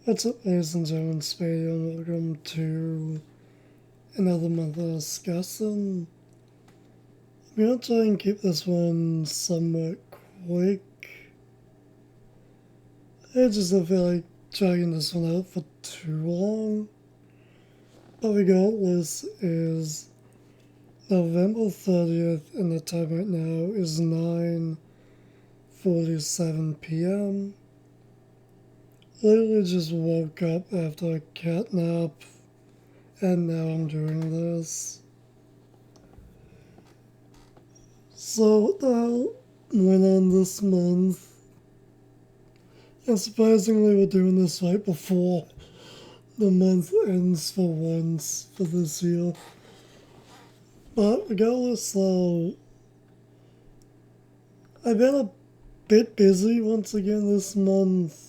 What's up, ladies and gentlemen? Spade, and welcome to another month of discussing. I'm gonna try and keep this one somewhat quick. I just don't feel like dragging this one out for too long. But regardless, is November 30th, and the time right now is 9:47 p.m. Literally just woke up after a cat nap, and now I'm doing this. So what the hell went on this month? And surprisingly, we're doing this right before the month ends for once for this year. But regardless, though, I've been a bit busy once again this month.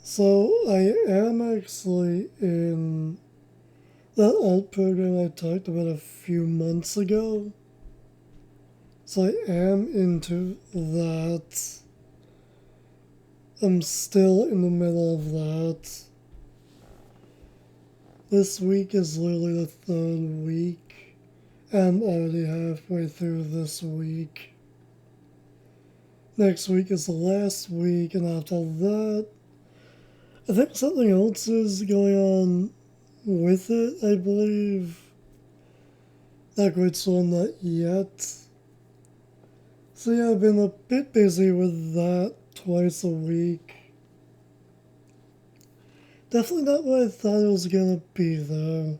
So I am actually in that alt program I talked about a few months ago. So I am into that. I'm still in the middle of that. This week is literally the third week. I'm already halfway through this week. Next week is the last week, and after that, I think something else is going on with it, I believe. Not quite sure on that yet. So yeah, I've been a bit busy with that twice a week. Definitely not what I thought it was gonna be, though.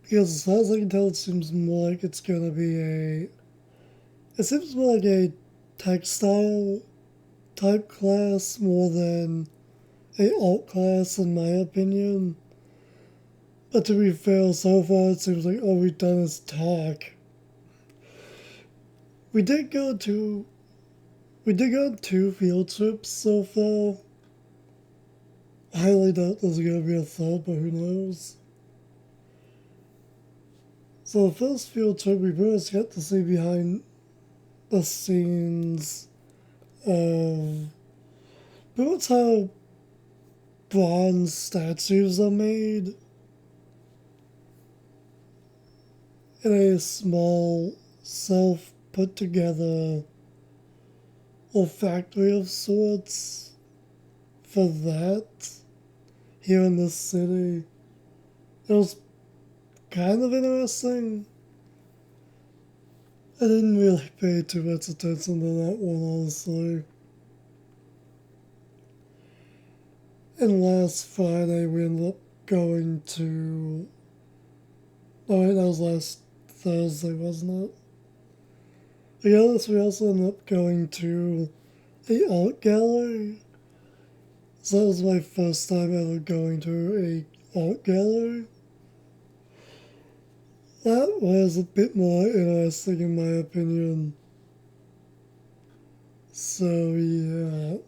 Because as far as I can tell, it seems more like it's gonna be a... It seems more like a textile type class more than a alt class, in my opinion. But to be fair, so far it seems like all we've done is talk. We did go on two field trips so far. I highly doubt there's gonna be a third, but who knows? So the first field trip, we pretty much got to see behind the scenes of pretty much how bronze statues are made in a small, self put together factory of sorts for that here in this city. It was kind of interesting. I didn't really pay too much attention to that one, honestly. And last Friday we ended up going to... Oh wait, that was last Thursday, wasn't it? Regardless, we also ended up going to the art gallery. So that was my first time ever going to a art gallery. That was a bit more interesting in my opinion. So yeah.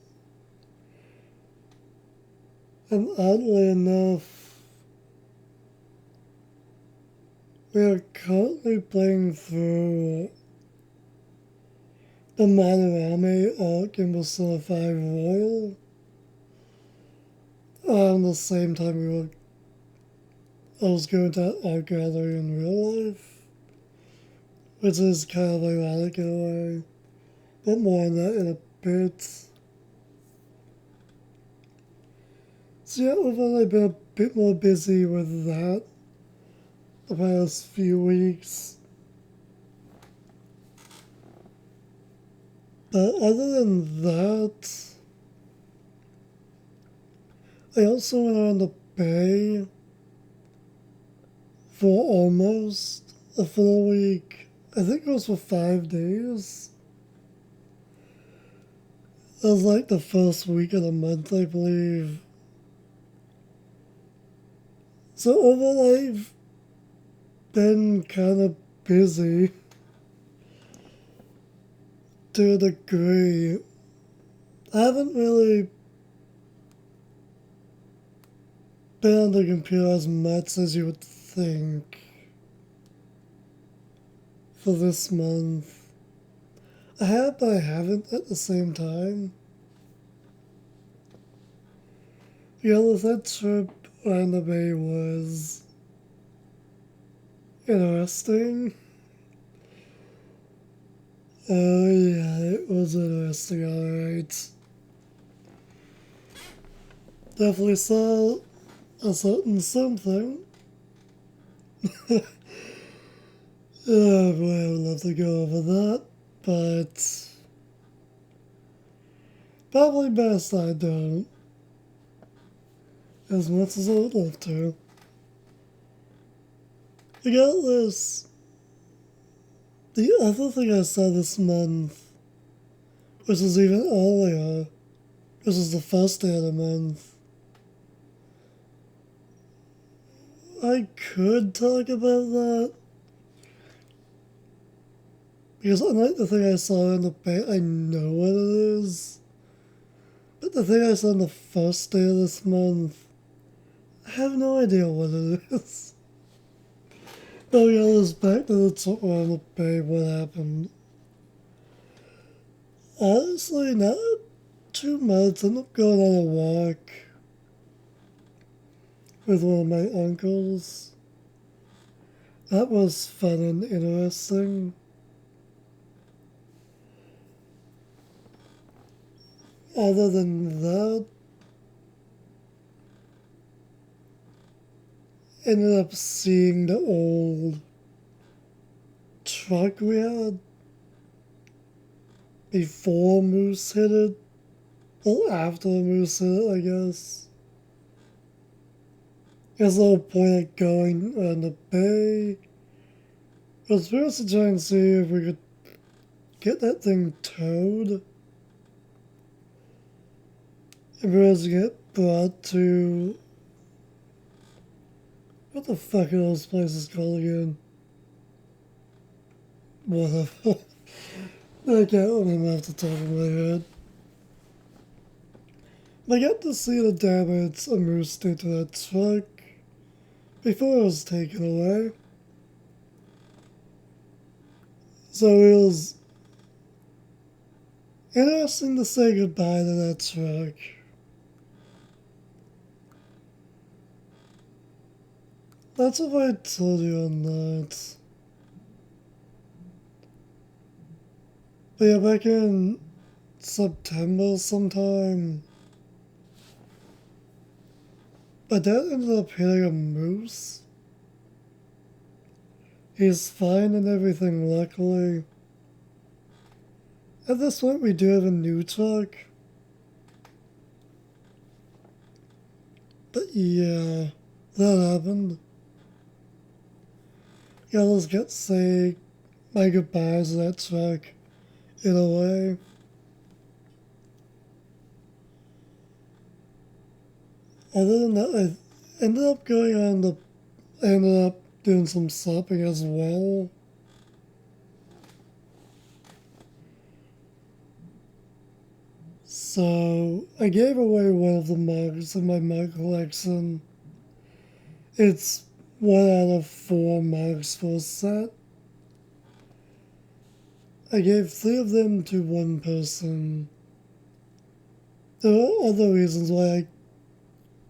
And oddly enough, we are currently playing through the Manorame arc in Persona 5 Royal. Around the same time I was going to that art gallery in real life, which is kind of ironic in a way. But more on that in a bit. So yeah, overall I've been a bit more busy with that the past few weeks. But other than that, I also went around the Bay for almost a full week. I think it was for 5 days. It was like the first week of the month, I believe. So overall, I've been kind of busy to a degree. I haven't really been on the computer as much as you would think for this month. I have, but I haven't at the same time. Yeah, that trip around the bay was interesting. Oh yeah, it was interesting, alright. Definitely saw a certain something. Oh boy, I would love to go over that, but probably best I don't, as much as I would love to. Regardless, the other thing I saw this month, which is even earlier, this is the first day of the month, I could talk about that, because unlike the thing I saw in the bay, I know what it is. But the thing I saw on the first day of this month, I have no idea what it is. But we got this back to the top on the bay, what happened. Honestly, not too much. I ended up going on a walk with one of my uncles. That was fun and interesting. Other than that, ended up seeing the old truck we had before Moose hit it. Well, after Moose hit it, I guess. There's no point of going on the bay. I was supposed to try and see if we could get that thing towed. If it was to get brought to... What the fuck are those places called again? Whatever. I can't remember off the top of my head. But I got to see the damage a moose did to that truck before it was taken away. So it was interesting to say goodbye to that truck. That's what I told you on that. But yeah, back in September sometime, my dad ended up hitting a moose. He's fine and everything, luckily. At this point, we do have a new truck. But yeah, that happened. Yeah, let's say my goodbyes to that truck in a way. Other than that, I ended up doing some shopping as well. So I gave away one of the mugs in my mug collection. It's 1 out of 4 mugs for a set. I gave 3 of them to one person. There are other reasons why I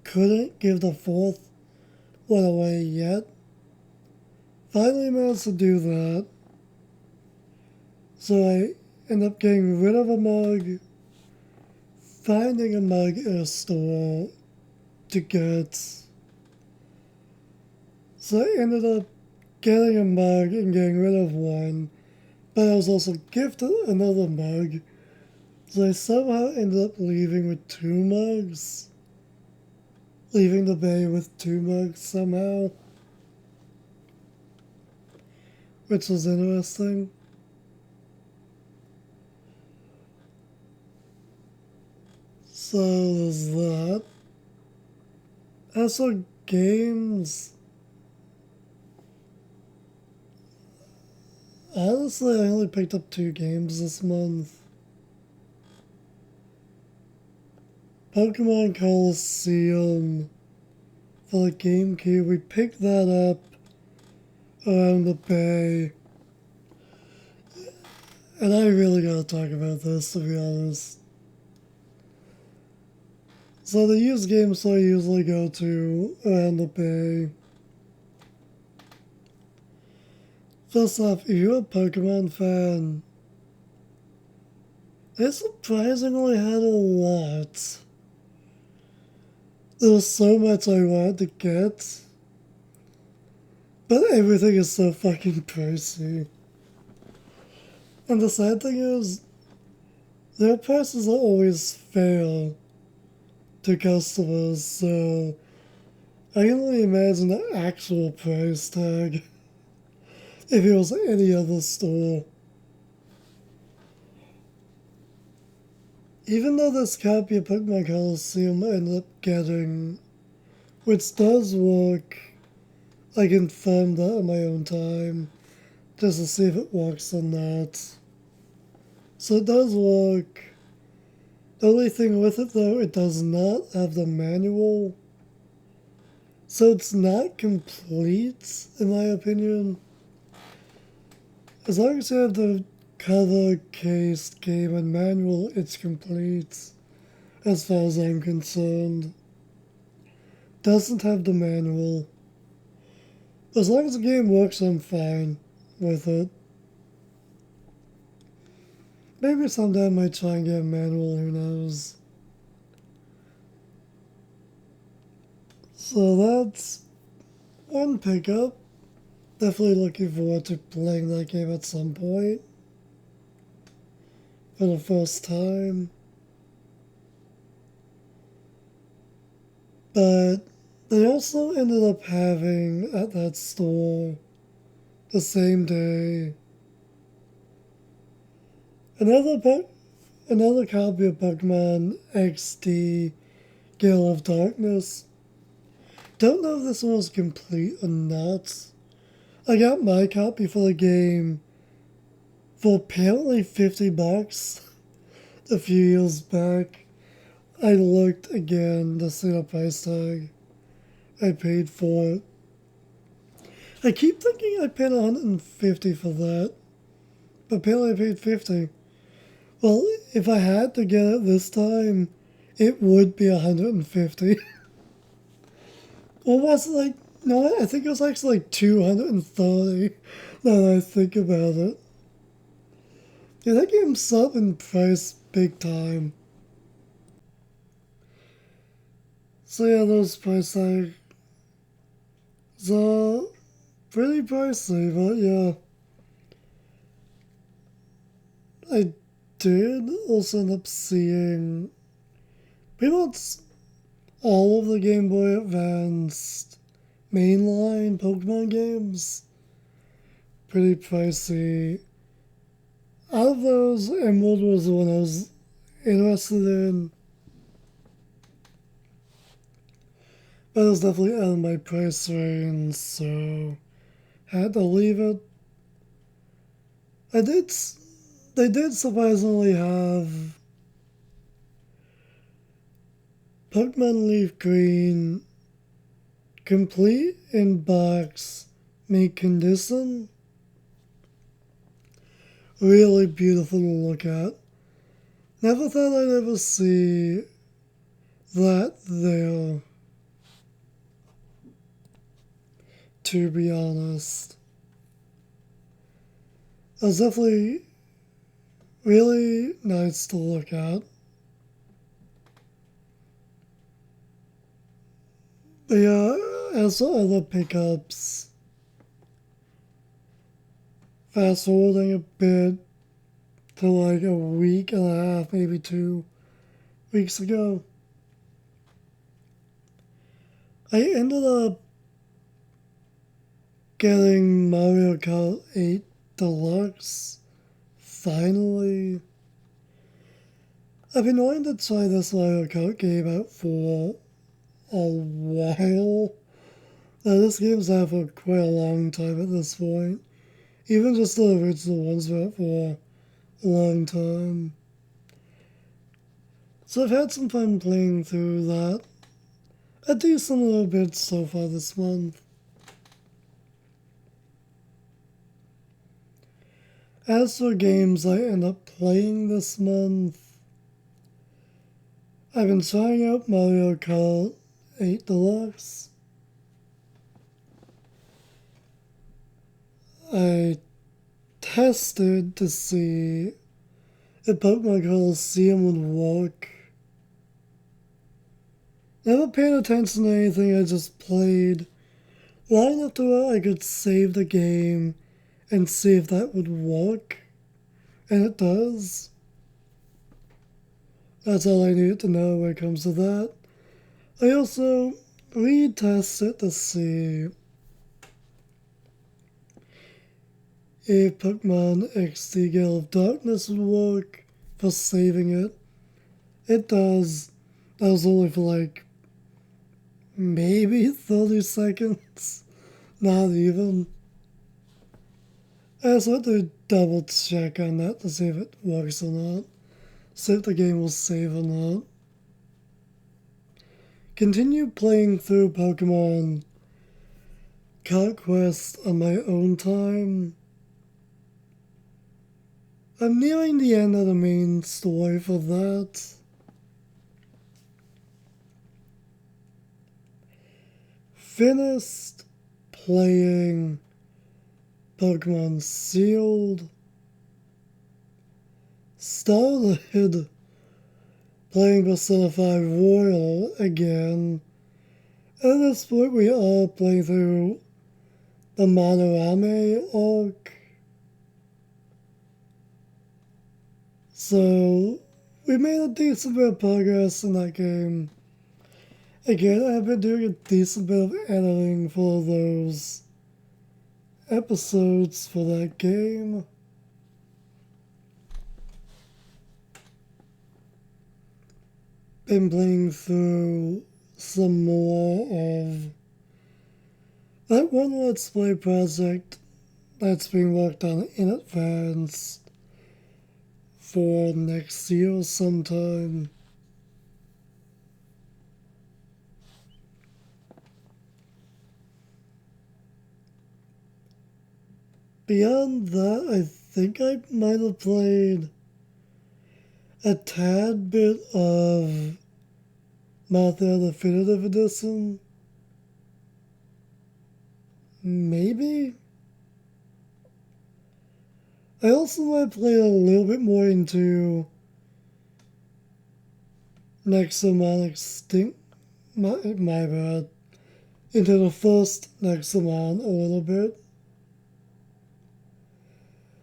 couldn't give the 4th one away yet. Finally managed to do that. So I end up getting rid of a mug, finding a mug in a store to get. So I ended up getting a mug and getting rid of one, but I was also gifted another mug. So I somehow ended up leaving with 2 mugs. Leaving the bay with 2 mugs somehow. Which was interesting. So there's that. As for games, honestly, I only picked up 2 games this month. Pokemon Coliseum for the GameCube, we picked that up around the bay. And I really gotta talk about this, to be honest. So the used game store I usually go to around the bay. First off, if you're a Pokemon fan, they surprisingly had a lot. There was so much I wanted to get, but everything is so fucking pricey. And the sad thing is, their prices are always fair to customers, so I can only imagine the actual price tag if it was any other store. Even though this copy of Pokemon Coliseum ended up getting, which does work, I confirmed that on my own time, just to see if it works or not. So it does work. The only thing with it though, it does not have the manual. So it's not complete, in my opinion. As long as you have the cover, case, game, and manual, it's complete, as far as I'm concerned. Doesn't have the manual. As long as the game works, I'm fine with it. Maybe someday I might try and get a manual, who knows. So that's one pickup. Definitely looking forward to playing that game at some point. For the first time. But they also ended up having at that store the same day another copy of Pokemon XD Gale of Darkness. Don't know if this one was complete or not. I got my copy for the game for apparently $50 a few years back. I looked again to see the price tag I paid for it. I keep thinking I paid $150 for that, but apparently I paid $50. Well, if I had to get it this time, it would be $150. Or was it like, no, I think it was actually like $230 now that I think about it. Yeah, that game's up in price big time. So yeah, those price tags are pretty pricey, but yeah. I did also end up seeing pretty much all of the Game Boy Advance mainline Pokemon games. Pretty pricey. Out of those, Emerald was the one I was interested in. But it was definitely out of my price range, so had to leave it. I did. They did surprisingly have Pokemon Leaf Green complete in box, mint condition. Really beautiful to look at. Never thought I'd ever see that there, to be honest. It was definitely really nice to look at. But yeah, as for other pickups, fast forwarding a bit to like a week and a half, maybe 2 weeks ago, I ended up getting Mario Kart 8 Deluxe. Finally. I've been wanting to try this Mario Kart game out for a while. Now, this game's out for quite a long time at this point. Even just the original ones were out for a long time. So I've had some fun playing through that. A decent little bit so far this month. As for games I end up playing this month, I've been trying out Mario Kart 8 Deluxe. I tested to see if Pokemon Colosseum would work. Never paid attention to anything, I just played long enough to where I could save the game and see if that would work. And it does. That's all I needed to know when it comes to that. I also retested to see if Pokemon XD Gale of Darkness would work for saving it. It does. That was only for like maybe 30 seconds. Not even. I just want to double check on that to see if it works or not. See if the game will save or not. Continue playing through Pokemon Kart Quest on my own time. I'm nearing the end of the main story for that. Finished playing Pokemon Sealed. Started playing Persona 5 Royal again. At this point we are playing through the Manorame arc. So we made a decent bit of progress in that game. Again, I've been doing a decent bit of editing for those episodes for that game. Been playing through some more of that one Let's Play project that's being worked on in advance for next year sometime. Beyond that, I think I might have played a tad bit of Mothra Definitive Edition. Maybe? I also might play a little bit more into Nexomon Extinct. My bad. Into the first Nexomon a little bit.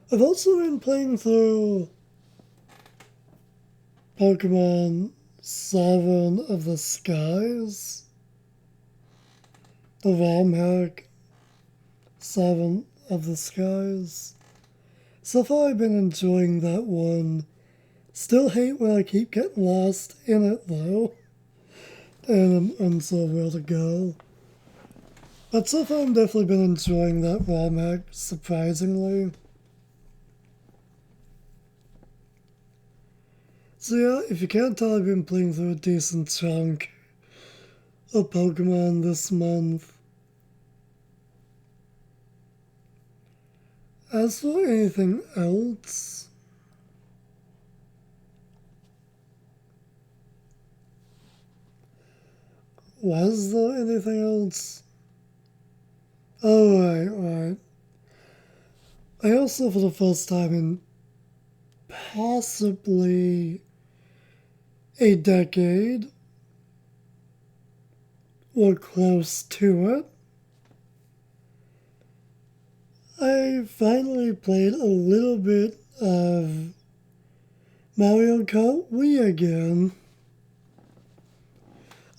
I've also been playing through Pokemon Sovereign of the Skies. The ROM hack Sovereign of the Skies. So far I've been enjoying that one. Still hate when I keep getting lost in it though. And I'm unsure where to go. But so far I've definitely been enjoying that ROM hack, surprisingly. So yeah, if you can't tell, I've been playing through a decent chunk of Pokemon this month. As for anything else, was there anything else? Oh, right. I also, for the first time in possibly a decade, or close to it, I finally played a little bit of Mario Kart Wii again.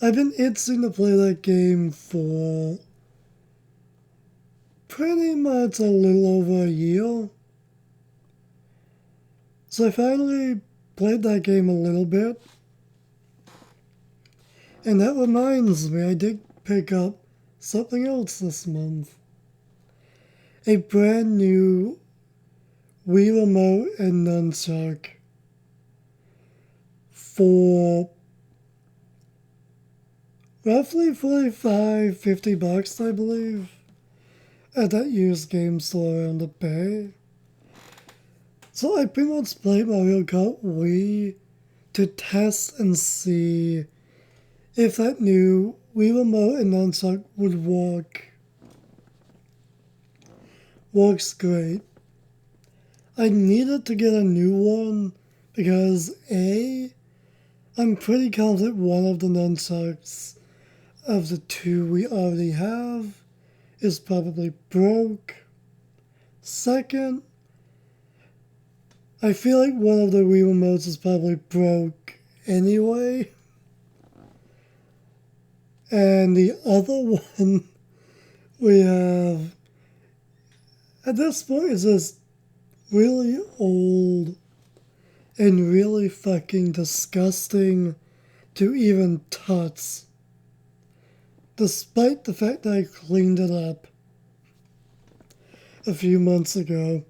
I've been itching to play that game for pretty much a little over a year. So I finally played that game a little bit. And that reminds me, I did pick up something else this month. A brand new Wii Remote and Nunchuck for roughly $45-50, I believe, at that used game store around the Bay. So I pretty much played Mario Kart Wii to test and see if that new Wii Remote and nunchuck would work. Works great. I needed to get a new one because A, I'm pretty confident one of the nunchucks of the two we already have is probably broke. Second, I feel like one of the Wii remotes is probably broke anyway. And the other one we have at this point is just really old and really fucking disgusting to even touch. Despite the fact that I cleaned it up a few months ago.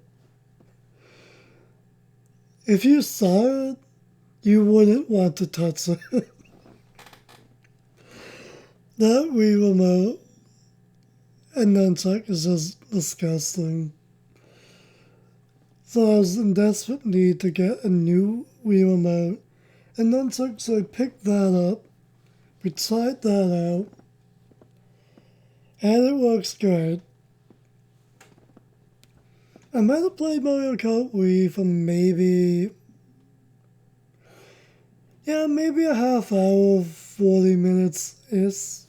If you saw it, you wouldn't want to touch it. That Wii remote and nunchuck is just disgusting. So I was in desperate need to get a new Wii remote and nunchuck, so I picked that up. We tried that out. And it works great. I might have played Mario Kart Wii for maybe a half hour, 40 minutes-ish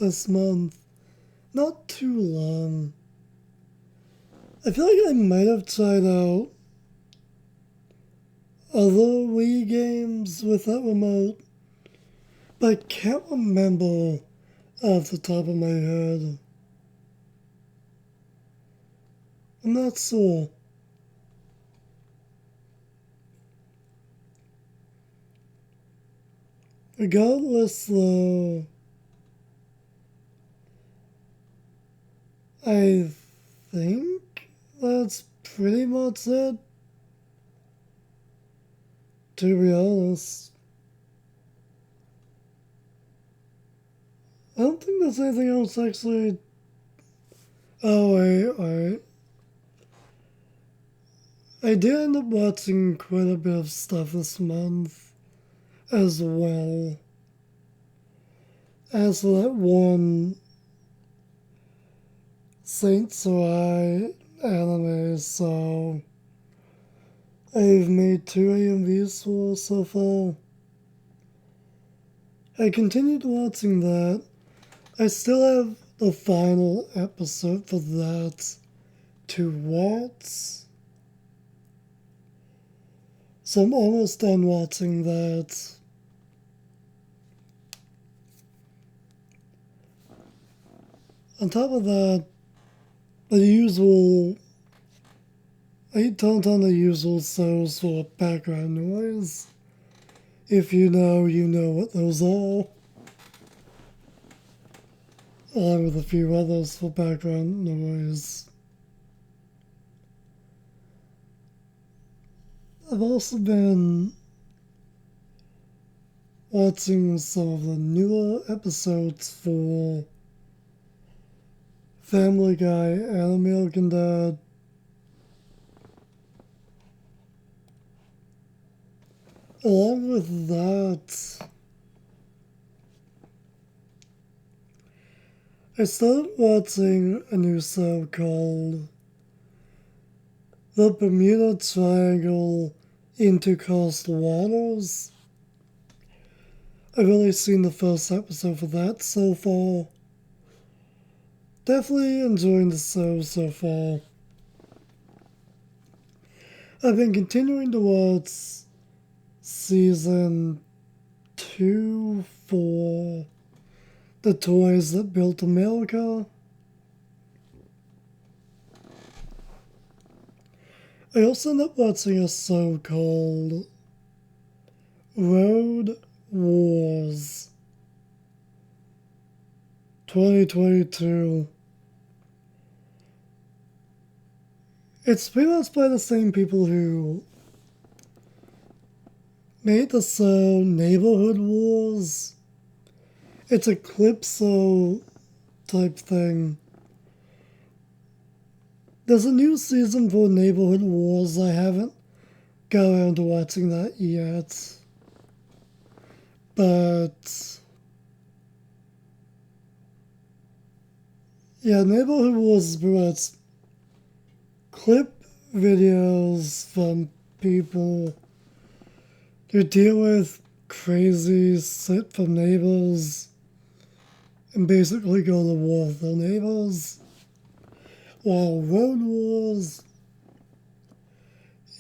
this month. Not too long. I feel like I might have tried out other Wii games with that remote, but I can't remember off the top of my head. I'm not sure. Regardless, though, I think that's pretty much it. To be honest, I don't think there's anything else actually. Oh, wait. I did end up watching quite a bit of stuff this month as well. As for that one Saint Seiya anime, so I've made 2 AMVs for so far. I continued watching that. I still have the final episode for that to watch. So I'm almost done watching that. On top of that, the usual, I don't on the usual source for background noise. If you know what those are. Along with a few others for background noise. I've also been watching some of the newer episodes for Family Guy and American Dad. Along with that, I started watching a new show called The Bermuda Triangle Intercoastal Waters. I've only seen the first episode for that so far. Definitely enjoying the show so far. I've been continuing to watch season 2 for The Toys That Built America. I also ended up watching a show called Road Wars 2022. It's pretty much by the same people who made the show Neighborhood Wars. It's a Calypso type thing. There's a new season for Neighborhood Wars I haven't go around to watching that yet. But yeah, Neighborhood Wars is pretty much clip videos from people who deal with crazy shit from neighbors and basically go to war with their neighbors. While Road Wars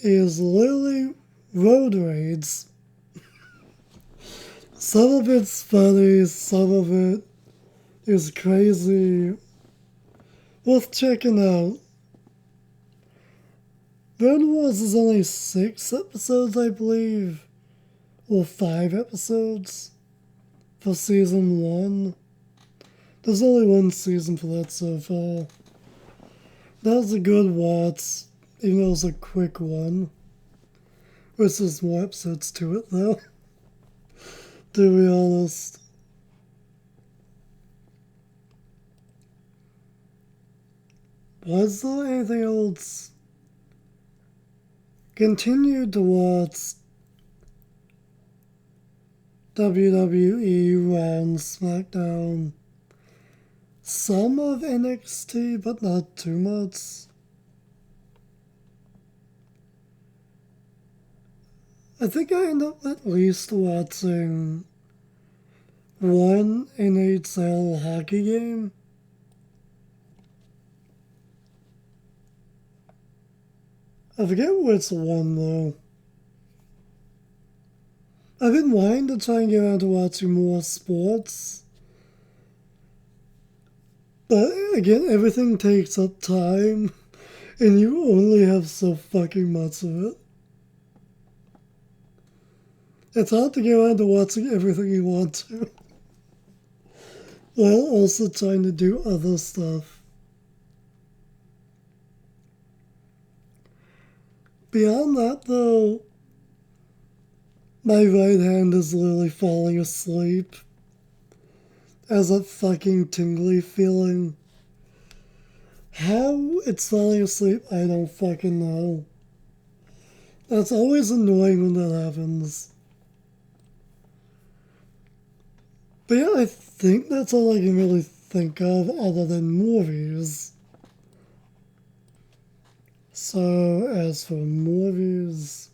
is literally road raids. Some of it's funny, some of it is crazy. Worth checking out. Road Wars is only 6 episodes, I believe, or 5 episodes for season 1. There's only 1 season for that so far. That was a good watch, even though it was a quick one. Which there's more episodes to it, though, to be honest. Was there anything else? Continued to watch WWE Round SmackDown. Some of NXT, but not too much. I think I end up at least watching one NHL hockey game. I forget which one though. I've been wanting to try and get around to watching more sports. But again, everything takes up time, and you only have so fucking much of it. It's hard to get around to watching everything you want to, while also trying to do other stuff. Beyond that, though, my right hand is literally falling asleep. As that fucking tingly feeling. How it's falling asleep, I don't fucking know. That's always annoying when that happens. But yeah, I think that's all I can really think of other than movies. So, as for movies,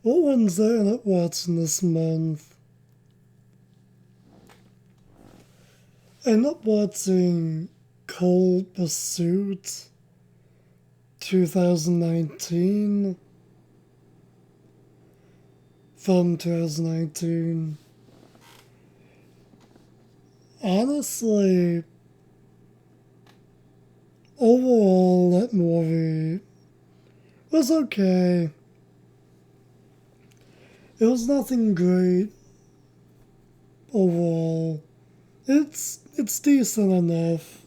what ones I end up watching this month? I end up watching Cold Pursuit 2019 from 2019. Honestly, overall, that movie was okay. It was nothing great overall. It's decent enough.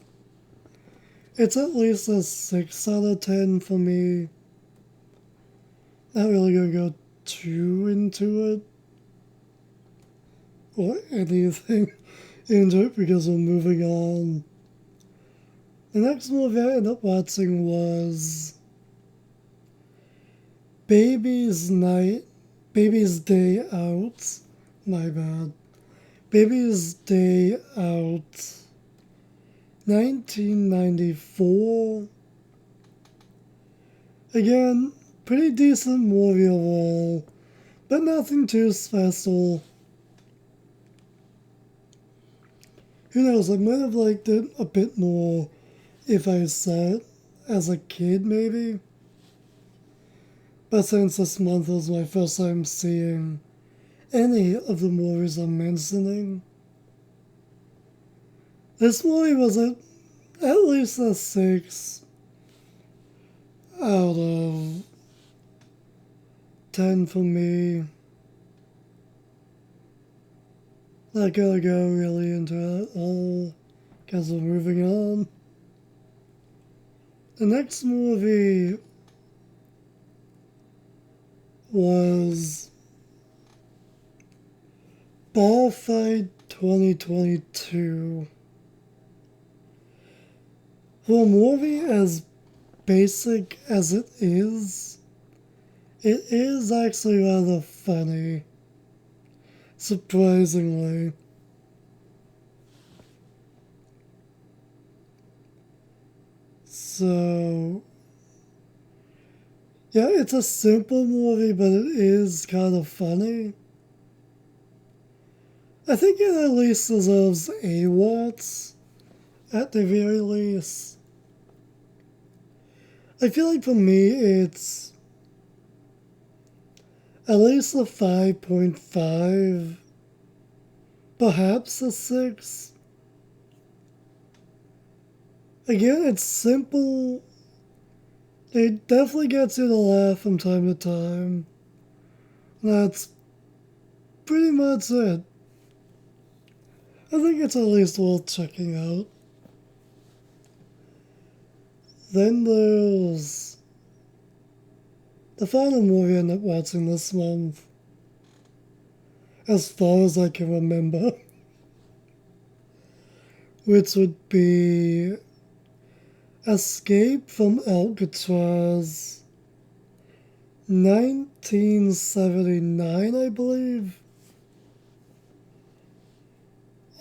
It's at least a 6 out of 10 for me. Not really gonna go too into it or anything into it because we're moving on. The next movie I ended up watching was Baby's Day Out. My bad. Baby's Day Out. 1994. Again, pretty decent movie overall, but nothing too special. Who knows, I might have liked it a bit more if I saw it as a kid, maybe. But since this month was my first time seeing any of the movies I'm mentioning, this movie was at least a 6 out of 10 for me. Not gonna go really into it at all, because we're moving on. The next movie was Bar Fight 2022. For a movie as basic as it is actually rather funny, surprisingly. So, yeah, it's a simple movie, but it is kind of funny. I think it at least deserves awards, at the very least. I feel like for me, it's at least a 5.5, perhaps a 6. Again, it's simple. It definitely gets you to laugh from time to time. That's pretty much it. I think it's at least worth checking out. Then there's the final movie I ended up watching this month, as far as I can remember, which would be Escape from Alcatraz, 1979, I believe.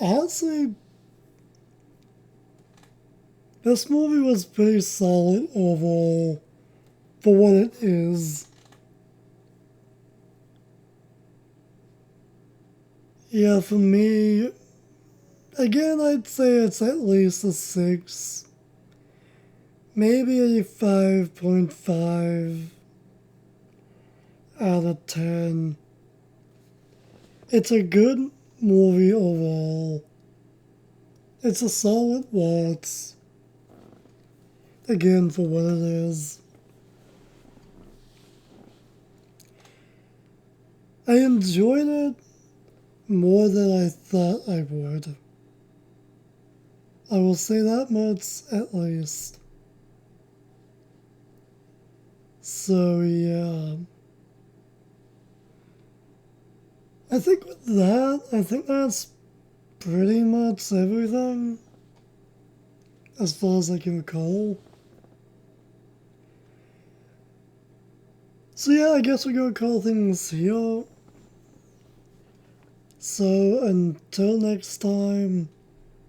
Honestly, this movie was pretty solid overall for what it is. Yeah, for me, again, I'd say it's at least a 6, maybe a 5.5 out of 10. It's a good movie overall. It's a solid watch, again, for what it is. I enjoyed it more than I thought I would. I will say that much at least. So, yeah. I think with that, I think that's pretty much everything as far as I can recall. So, yeah, I guess we're gonna call things here. So, until next time,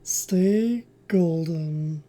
stay golden.